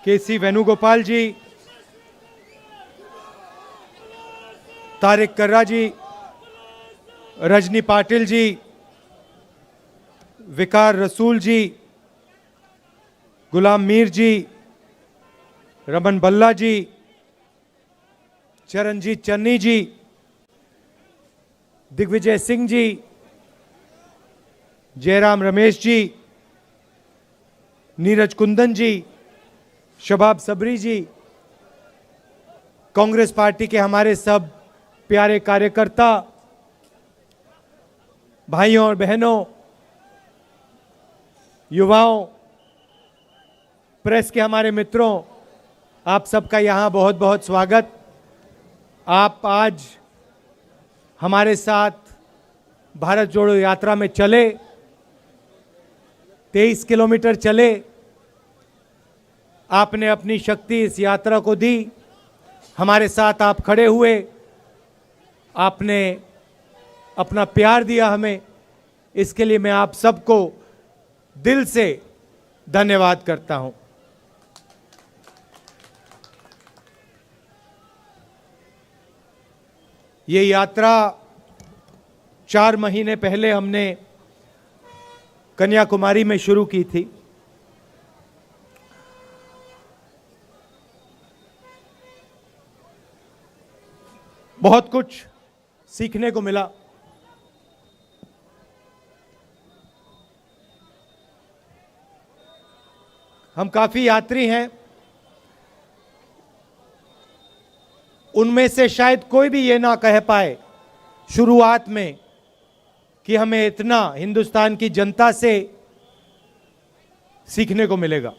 केसी वेणुगोपाल जी, तारिक कर्रा जी, रजनी पाटिल जी, विकार रसूल जी, गुलाम मीर जी, रमन बल्ला जी, चरणजीत चन्नी जी, दिग्विजय सिंह जी, जयराम रमेश जी, नीरज कुंदन जी, शबाब सबरी जी, कांग्रेस पार्टी के हमारे सब प्यारे कार्यकर्ता भाइयों और बहनों, युवाओं, प्रेस के हमारे मित्रों, आप सबका यहाँ बहुत बहुत स्वागत। आप आज हमारे साथ भारत जोड़ो यात्रा में चले, 23 किलोमीटर चले। आपने अपनी शक्ति इस यात्रा को दी, हमारे साथ आप खड़े हुए, आपने अपना प्यार दिया हमें। इसके लिए मैं आप सबको दिल से धन्यवाद करता हूं। ये यात्रा 4 महीने पहले हमने कन्याकुमारी में शुरू की थी। बहुत कुछ सीखने को मिला। हम काफी यात्री हैं, उनमें से शायद कोई भी ये ना कह पाए शुरुआत में कि हमें इतना हिंदुस्तान की जनता से सीखने को मिलेगा।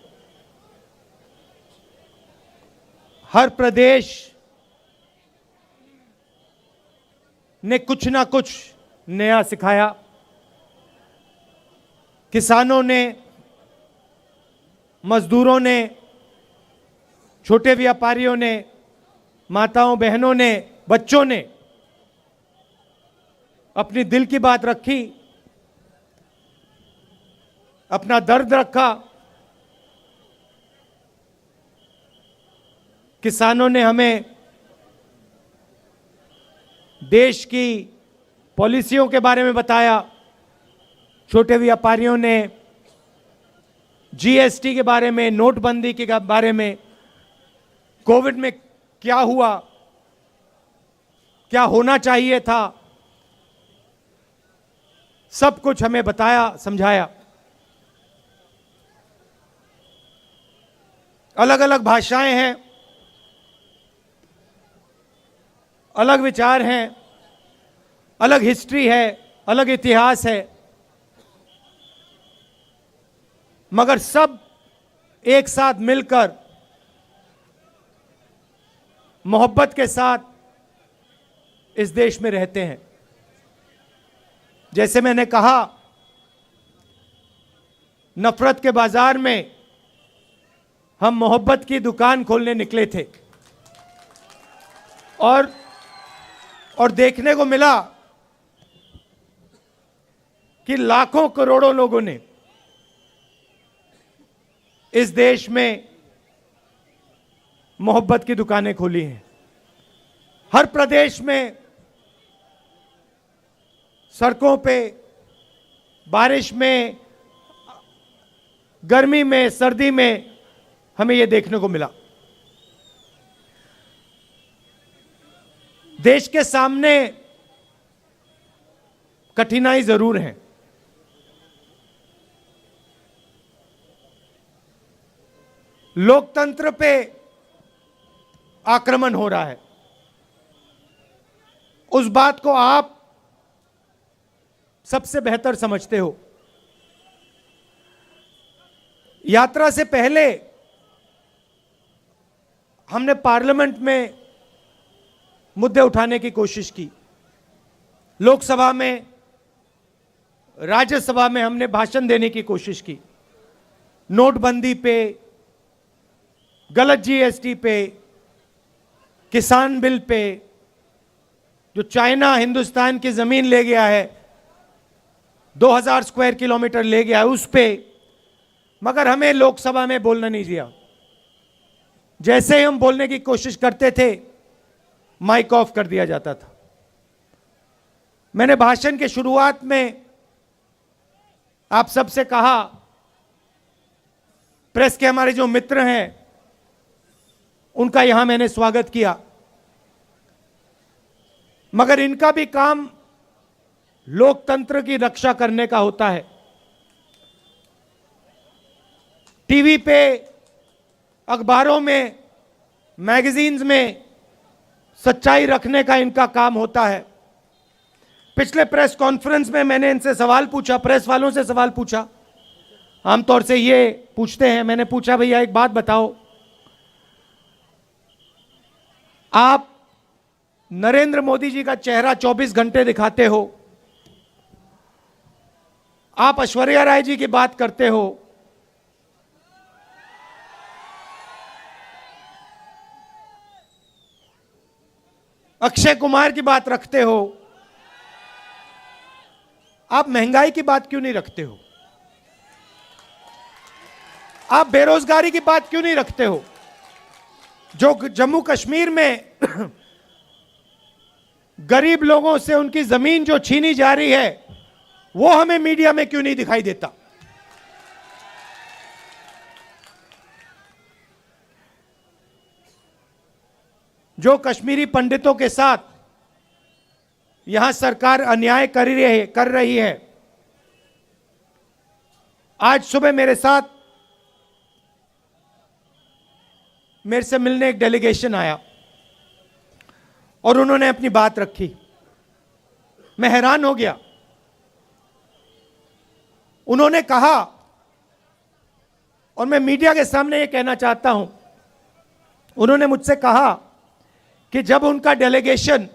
हर प्रदेश ने कुछ ना कुछ नया सिखाया। किसानों ने, मजदूरों ने, छोटे व्यापारियों ने, माताओं बहनों ने, बच्चों ने अपनी दिल की बात रखी, अपना दर्द रखा। किसानों ने हमें देश की पॉलिसियों के बारे में बताया, छोटे व्यापारियों ने जीएसटी के बारे में, नोटबंदी के बारे में, कोविड में क्या हुआ, क्या होना चाहिए था, सब कुछ हमें बताया, समझाया। अलग अलग भाषाएं हैं, अलग विचार हैं, अलग हिस्ट्री है, अलग इतिहास है, मगर सब एक साथ मिलकर मोहब्बत के साथ इस देश में रहते हैं। जैसे मैंने कहा, नफरत के बाजार में हम मोहब्बत की दुकान खोलने निकले थे और देखने को मिला कि लाखों करोड़ों लोगों ने इस देश में मोहब्बत की दुकानें खोली हैं। हर प्रदेश में, सड़कों पे, बारिश में, गर्मी में, सर्दी में हमें यह देखने को मिला। देश के सामने कठिनाई जरूर है। लोकतंत्र पे आक्रमण हो रहा है। उस बात को आप सबसे बेहतर समझते हो। यात्रा से पहले हमने पार्लियामेंट में मुद्दे उठाने की कोशिश की। लोकसभा में, राज्यसभा में हमने भाषण देने की कोशिश की। नोटबंदी पे, गलत जीएसटी पे, किसान बिल पे, जो चाइना हिंदुस्तान की जमीन ले गया है, 2000 स्क्वायर किलोमीटर ले गया है, उस पे, मगर हमें लोकसभा में बोलना नहीं दिया। जैसे ही हम बोलने की कोशिश करते थे माइक ऑफ कर दिया जाता था। मैंने भाषण के शुरुआत में आप सबसे कहा, प्रेस के हमारे जो मित्र हैं उनका यहां मैंने स्वागत किया, मगर इनका भी काम लोकतंत्र की रक्षा करने का होता है। टीवी पे, अखबारों में, मैगजीन्स में सच्चाई रखने का इनका काम होता है। पिछले प्रेस कॉन्फ्रेंस में मैंने इनसे सवाल पूछा, प्रेस वालों से सवाल पूछा, आमतौर से ये पूछते हैं। मैंने पूछा, भैया एक बात बताओ, आप नरेंद्र मोदी जी का चेहरा 24 घंटे दिखाते हो, आप ऐश्वर्या राय जी की बात करते हो, अक्षय कुमार की बात रखते हो, आप महंगाई की बात क्यों नहीं रखते हो? आप बेरोजगारी की बात क्यों नहीं रखते हो? जो जम्मू कश्मीर में गरीब लोगों से उनकी जमीन जो छीनी जा रही है, वो हमें मीडिया में क्यों नहीं दिखाई देता? जो कश्मीरी पंडितों के साथ यहां सरकार अन्याय कर रही है। आज सुबह मेरे से मिलने एक डेलीगेशन आया और उन्होंने अपनी बात रखी। मैं हैरान हो गया। उन्होंने कहा, और मैं मीडिया के सामने ये कहना चाहता हूं, उन्होंने मुझसे कहा कि जब उनका डेलीगेशन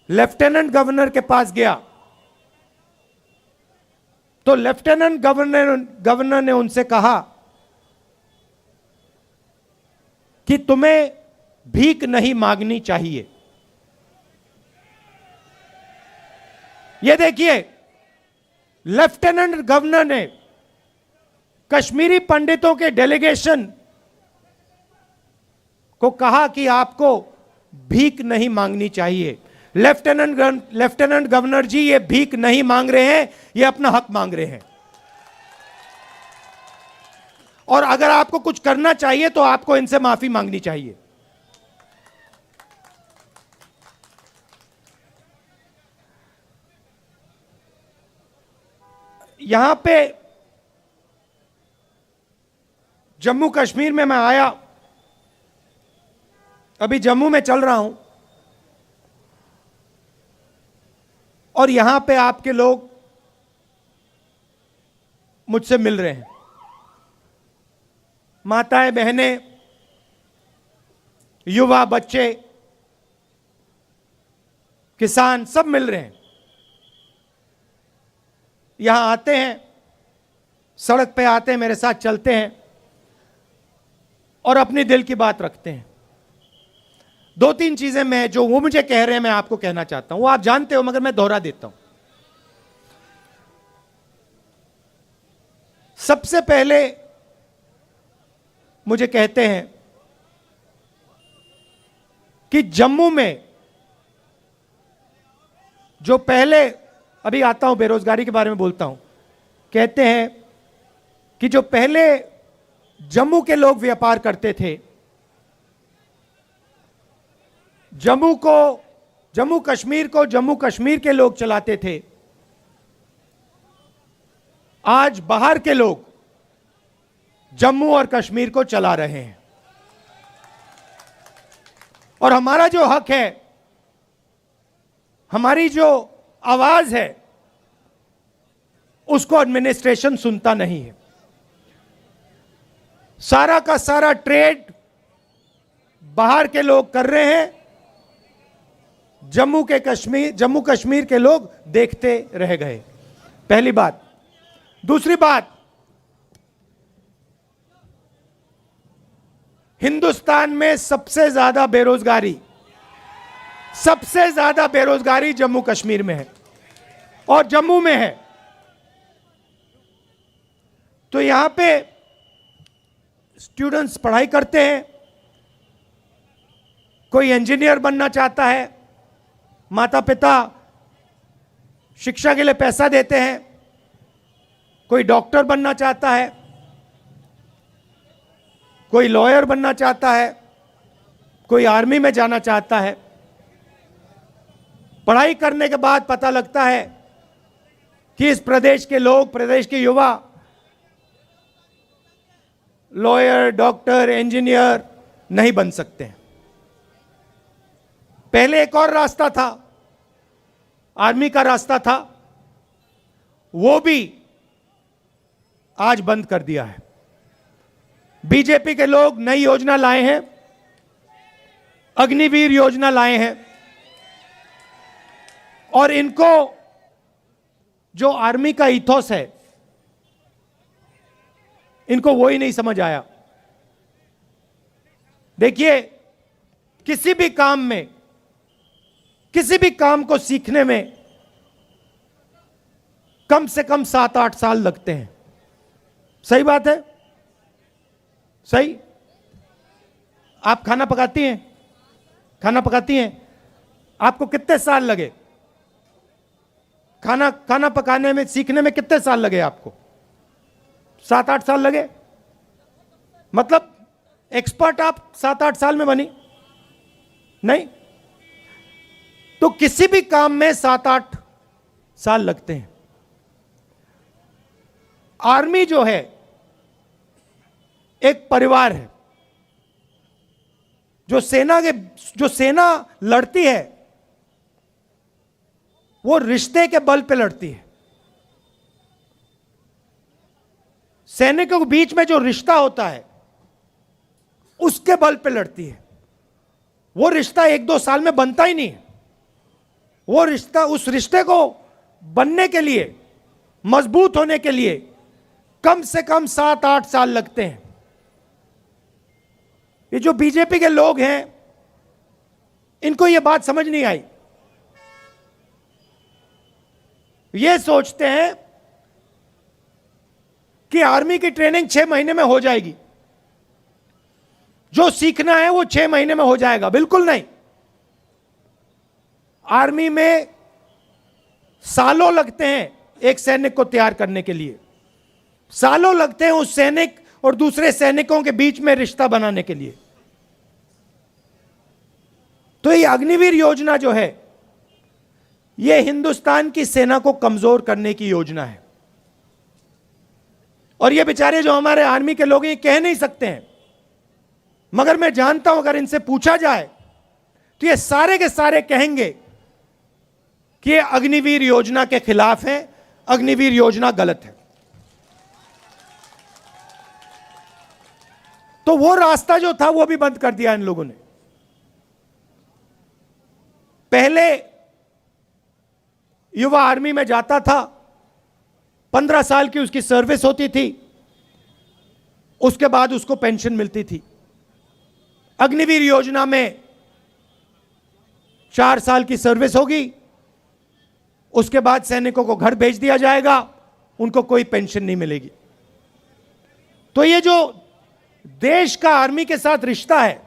लेफ्टिनेंट गवर्नर के पास गया तो लेफ्टिनेंट गवर्नर ने उनसे कहा कि तुम्हें भीख नहीं मांगनी चाहिए। यह देखिए, लेफ्टिनेंट गवर्नर ने कश्मीरी पंडितों के डेलीगेशन को कहा कि आपको भीख नहीं मांगनी चाहिए। लेफ्टिनेंट गवर्नर जी, ये भीख नहीं मांग रहे हैं, ये अपना हक मांग रहे हैं। और अगर आपको कुछ करना चाहिए तो आपको इनसे माफी मांगनी चाहिए। यहां पे जम्मू कश्मीर में मैं आया, अभी जम्मू में चल रहा हूं, और यहां पे आपके लोग मुझसे मिल रहे हैं। माताएं, बहनें, युवा, बच्चे, किसान सब मिल रहे हैं। यहां आते हैं, सड़क पे आते हैं, मेरे साथ चलते हैं और अपनी दिल की बात रखते हैं। दो तीन चीजें मैं, जो वो मुझे कह रहे हैं, मैं आपको कहना चाहता हूं। वो आप जानते हो, मगर मैं दोहरा देता हूं। सबसे पहले मुझे कहते हैं कि जम्मू में जो पहले, अभी आता हूं, बेरोजगारी के बारे में बोलता हूं, कहते हैं कि जो पहले जम्मू के लोग व्यापार करते थे, जम्मू कश्मीर के लोग चलाते थे, आज बाहर के लोग जम्मू और कश्मीर को चला रहे हैं। और हमारा जो हक है, हमारी जो आवाज है, उसको एडमिनिस्ट्रेशन सुनता नहीं है। सारा का सारा ट्रेड बाहर के लोग कर रहे हैं, जम्मू कश्मीर के लोग देखते रह गए। पहली बात। दूसरी बात, हिंदुस्तान में सबसे ज्यादा बेरोजगारी जम्मू कश्मीर में है और जम्मू में है। तो यहां पे स्टूडेंट्स पढ़ाई करते हैं, कोई इंजीनियर बनना चाहता है, माता पिता शिक्षा के लिए पैसा देते हैं, कोई डॉक्टर बनना चाहता है, कोई लॉयर बनना चाहता है, कोई आर्मी में जाना चाहता है। पढ़ाई करने के बाद पता लगता है कि इस प्रदेश के लोग, प्रदेश के युवा लॉयर, डॉक्टर, इंजीनियर नहीं बन सकते हैं। पहले एक और रास्ता था, आर्मी का रास्ता था, वो भी आज बंद कर दिया है। बीजेपी के लोग नई योजना लाए हैं, अग्निवीर योजना लाए हैं, और इनको जो आर्मी का इथोस है, इनको वो ही नहीं समझ आया। देखिए, किसी भी काम में, किसी भी काम को सीखने में कम से कम 7-8 साल लगते हैं। सही बात है? सही? आप खाना पकाती हैं? खाना पकाती हैं? आपको कितने साल लगे? खाना पकाने में, सीखने में कितने साल लगे आपको? 7-8 साल लगे? मतलब एक्सपर्ट आप 7-8 साल में बनी? नहीं। तो किसी भी काम में 7-8 साल लगते हैं। आर्मी जो है एक परिवार है। जो सेना लड़ती है, वो रिश्ते के बल पे लड़ती है। सैनिकों के बीच में जो रिश्ता होता है, उसके बल पे लड़ती है। वो रिश्ता 1-2 साल में बनता ही नहीं है। वो रिश्ता, उस रिश्ते को बनने के लिए, मजबूत होने के लिए कम से कम 7-8 साल लगते हैं। ये जो बीजेपी के लोग हैं, इनको ये बात समझ नहीं आई। ये सोचते हैं कि आर्मी की ट्रेनिंग 6 महीने में हो जाएगी, जो सीखना है वो 6 महीने में हो जाएगा। बिल्कुल नहीं। आर्मी में सालों लगते हैं एक सैनिक को तैयार करने के लिए। सालों लगते हैं उस सैनिक और दूसरे सैनिकों के बीच में रिश्ता बनाने के लिए। तो ये अग्निवीर योजना जो है, ये हिंदुस्तान की सेना को कमजोर करने की योजना है। और ये बेचारे जो हमारे आर्मी के लोग हैं, ये कह नहीं सकते हैं, मगर मैं जानता हूं अगर इनसे पूछा जाए तो ये सारे के सारे कहेंगे कि ये अग्निवीर योजना के खिलाफ है, अग्निवीर योजना गलत है। तो वो रास्ता जो था वो भी बंद कर दिया इन लोगों ने। पहले युवा आर्मी में जाता था, 15 साल की उसकी सर्विस होती थी, उसके बाद उसको पेंशन मिलती थी। अग्निवीर योजना में 4 साल की सर्विस होगी, उसके बाद सैनिकों को घर भेज दिया जाएगा, उनको कोई पेंशन नहीं मिलेगी। तो ये जो देश का आर्मी के साथ रिश्ता है,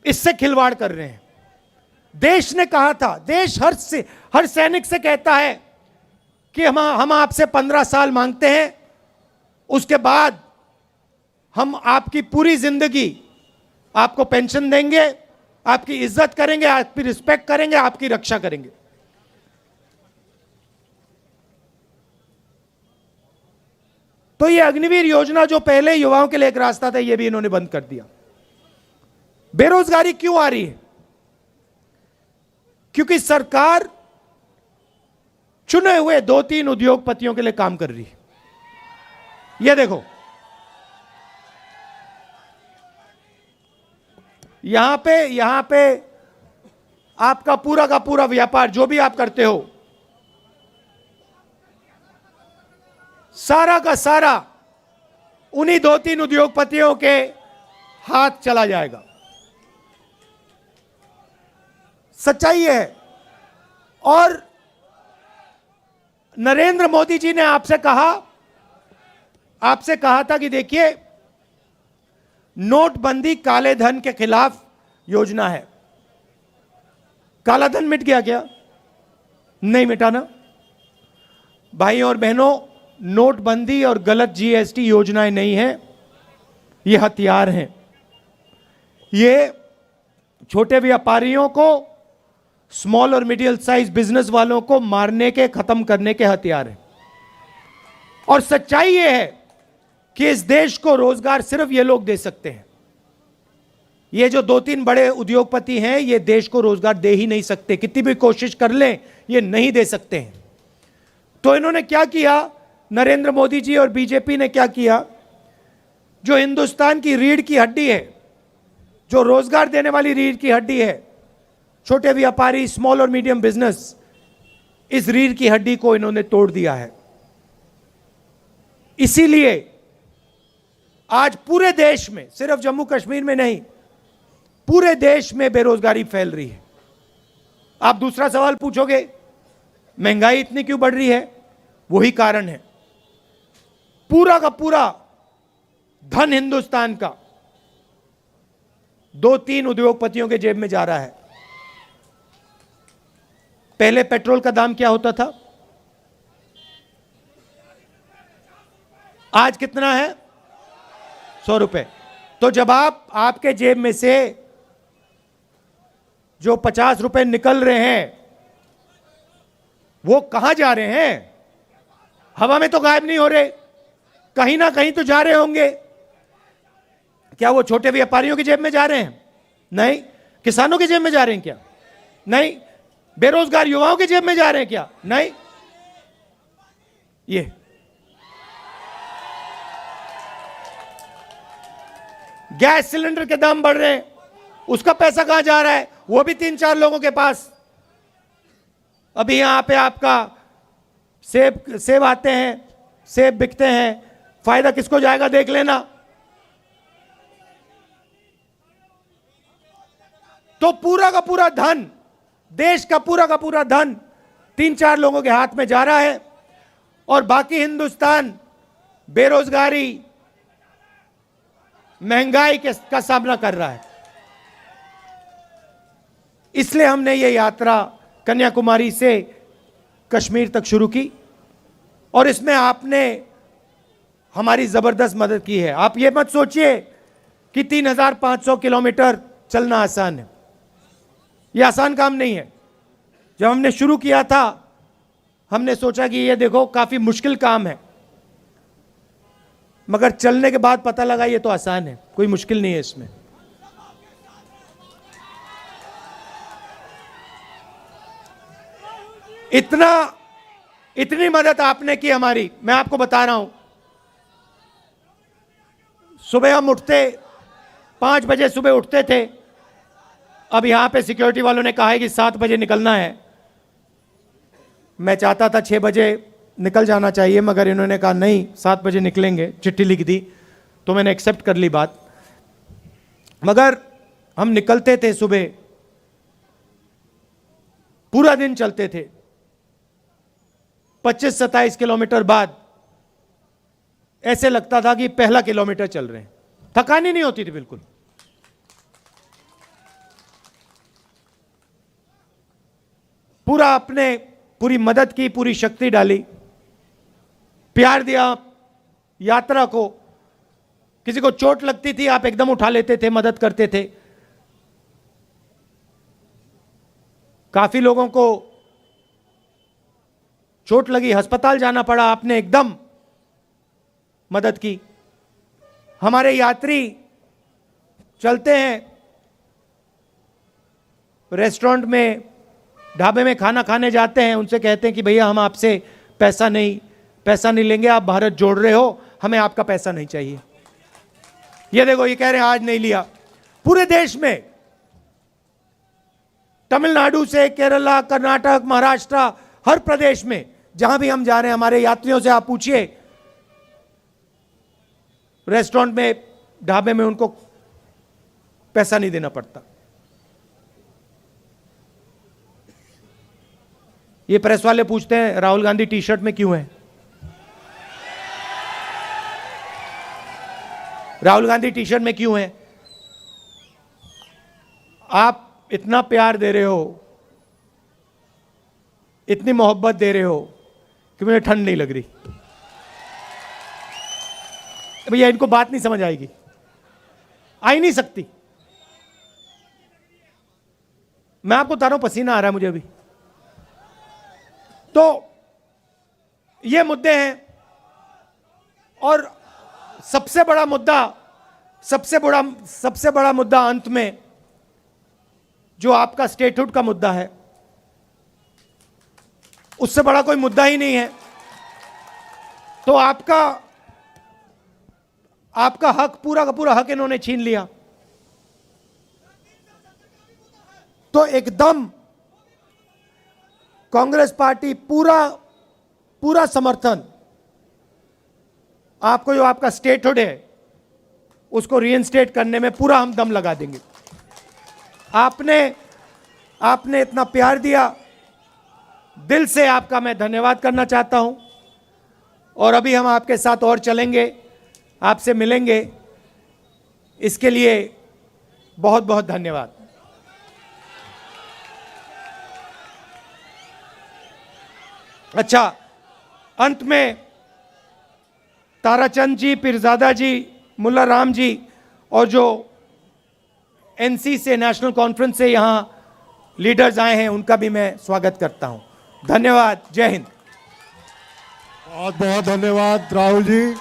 इससे खिलवाड़ कर रहे हैं। देश ने कहा था, देश हर सैनिक से कहता है कि हम आपसे 15 साल मांगते हैं, उसके बाद हम आपकी पूरी जिंदगी आपको पेंशन देंगे, आपकी इज्जत करेंगे, आपकी रिस्पेक्ट करेंगे, आपकी रक्षा करेंगे। तो ये अग्निवीर योजना जो पहले युवाओं के लिए एक रास्ता था, ये भी इन्होंने बंद कर दिया। बेरोजगारी क्यों आ रही है? क्योंकि सरकार चुने हुए 2-3 उद्योगपतियों के लिए काम कर रही है। ये देखो, यहां पे आपका पूरा का पूरा व्यापार, जो भी आप करते हो, सारा का सारा उन्हीं 2-3 उद्योगपतियों के हाथ चला जाएगा। सच्चाई है। और नरेंद्र मोदी जी ने आपसे कहा आपसे कहा था कि देखिए, नोटबंदी काले धन के खिलाफ योजना है। काला धन मिट गया क्या? नहीं मिटा ना। भाई और बहनों, नोटबंदी और गलत जीएसटी योजनाएं नहीं है, ये हथियार हैं। ये छोटे व्यापारियों को, स्मॉल और मिडिल साइज बिजनेस वालों को मारने के, खत्म करने के हथियार हैं। और सच्चाई ये है कि इस देश को रोजगार सिर्फ ये लोग दे सकते हैं। ये जो 2-3 बड़े उद्योगपति हैं, ये देश को रोजगार दे ही नहीं सकते, कितनी भी कोशिश कर लें ये नहीं दे सकते हैं। तो इन्होंने क्या किया, नरेंद्र मोदी जी और बीजेपी ने क्या किया, जो हिंदुस्तान की रीढ़ की हड्डी है, जो रोजगार देने वाली रीढ़ की हड्डी है, छोटे व्यापारी, स्मॉल और मीडियम बिजनेस, इस रीढ़ की हड्डी को इन्होंने तोड़ दिया है। इसीलिए आज पूरे देश में, सिर्फ जम्मू कश्मीर में नहीं, पूरे देश में बेरोजगारी फैल रही है। आप दूसरा सवाल पूछोगे, महंगाई इतनी क्यों बढ़ रही है? वही कारण है। पूरा का पूरा धन हिंदुस्तान का 2-3 उद्योगपतियों के जेब में जा रहा है। पहले पेट्रोल का दाम क्या होता था? आज कितना है? 100 रुपए। तो जब आपके जेब में से जो 50 रुपए निकल रहे हैं, वो कहां जा रहे हैं? हवा में तो गायब नहीं हो रहे, कहीं ना कहीं तो जा रहे होंगे। क्या वो छोटे व्यापारियों की जेब में जा रहे हैं? नहीं। किसानों की जेब में जा रहे हैं क्या? नहीं। बेरोजगार युवाओं की जेब में जा रहे हैं क्या? नहीं। ये गैस सिलेंडर के दाम बढ़ रहे हैं, उसका पैसा कहां जा रहा है? वो भी 3-4 लोगों के पास। अभी यहां पे आपका सेब आते हैं, सेब बिकते हैं, फायदा किसको जाएगा देख लेना। तो पूरा का पूरा धन, देश का पूरा धन 3-4 लोगों के हाथ में जा रहा है, और बाकी हिंदुस्तान बेरोजगारी, महंगाई का सामना कर रहा है। इसलिए हमने ये यात्रा कन्याकुमारी से कश्मीर तक शुरू की, और इसमें आपने हमारी जबरदस्त मदद की है। आप ये मत सोचिए कि 3500 किलोमीटर चलना आसान है, यह आसान काम नहीं है। जब हमने शुरू किया था, हमने सोचा कि ये देखो काफी मुश्किल काम है, मगर चलने के बाद पता लगा ये तो आसान है, कोई मुश्किल नहीं है इसमें। इतनी मदद आपने की हमारी, मैं आपको बता रहा हूं। सुबह हम उठते 5 बजे सुबह उठते थे। अब यहां पे सिक्योरिटी वालों ने कहा है कि 7 बजे निकलना है। मैं चाहता था 6 बजे निकल जाना चाहिए, मगर इन्होंने कहा नहीं 7 बजे निकलेंगे, चिट्ठी लिख दी, तो मैंने एक्सेप्ट कर ली बात। मगर हम निकलते थे सुबह, पूरा दिन चलते थे। 25-27 किलोमीटर बाद ऐसे लगता था कि पहला किलोमीटर चल रहे हैं, थकान ही नहीं होती थी बिल्कुल। पूरी मदद की, पूरी शक्ति डाली, प्यार दिया यात्रा को। किसी को चोट लगती थी, आप एकदम उठा लेते थे, मदद करते थे। काफी लोगों को चोट लगी, अस्पताल जाना पड़ा, आपने एकदम मदद की। हमारे यात्री चलते हैं, रेस्टोरेंट में, ढाबे में खाना खाने जाते हैं, उनसे कहते हैं कि भैया हम आपसे पैसा नहीं लेंगे, आप भारत जोड़ रहे हो, हमें आपका पैसा नहीं चाहिए। ये देखो, ये कह रहे हैं आज नहीं लिया। पूरे देश में, तमिलनाडु से केरला, कर्नाटक, महाराष्ट्र, हर प्रदेश में जहां भी हम जा रहे हैं, हमारे यात्रियों से आप पूछिए, रेस्टोरेंट में, ढाबे में उनको पैसा नहीं देना पड़ता। ये प्रेस वाले पूछते हैं राहुल गांधी टी शर्ट में क्यों है? राहुल गांधी टी शर्ट में क्यों हैं? आप इतना प्यार दे रहे हो, इतनी मोहब्बत दे रहे हो कि मुझे ठंड नहीं लग रही। भैया इनको बात नहीं समझ आएगी, आ ही नहीं सकती। मैं आपको बता रहा हूं, पसीना आ रहा है मुझे अभी। तो ये मुद्दे हैं, और सबसे बड़ा मुद्दा अंत में जो आपका स्टेटहुड का मुद्दा है, उससे बड़ा कोई मुद्दा ही नहीं है। तो आपका हक, पूरा का पूरा हक इन्होंने छीन लिया। तो एकदम कांग्रेस पार्टी पूरा समर्थन आपको, जो आपका स्टेटहुड है उसको रीइंस्टेट करने में पूरा हम दम लगा देंगे। आपने इतना प्यार दिया, दिल से आपका मैं धन्यवाद करना चाहता हूं। और अभी हम आपके साथ और चलेंगे, आपसे मिलेंगे, इसके लिए बहुत बहुत धन्यवाद। अच्छा, अंत में ताराचंद जी, पीरजादा जी, मुल्ला राम जी और जो एनसी से, नेशनल कॉन्फ्रेंस से यहां लीडर्स आए हैं, उनका भी मैं स्वागत करता हूं। धन्यवाद। जय हिंद। बहुत बहुत धन्यवाद राहुल जी।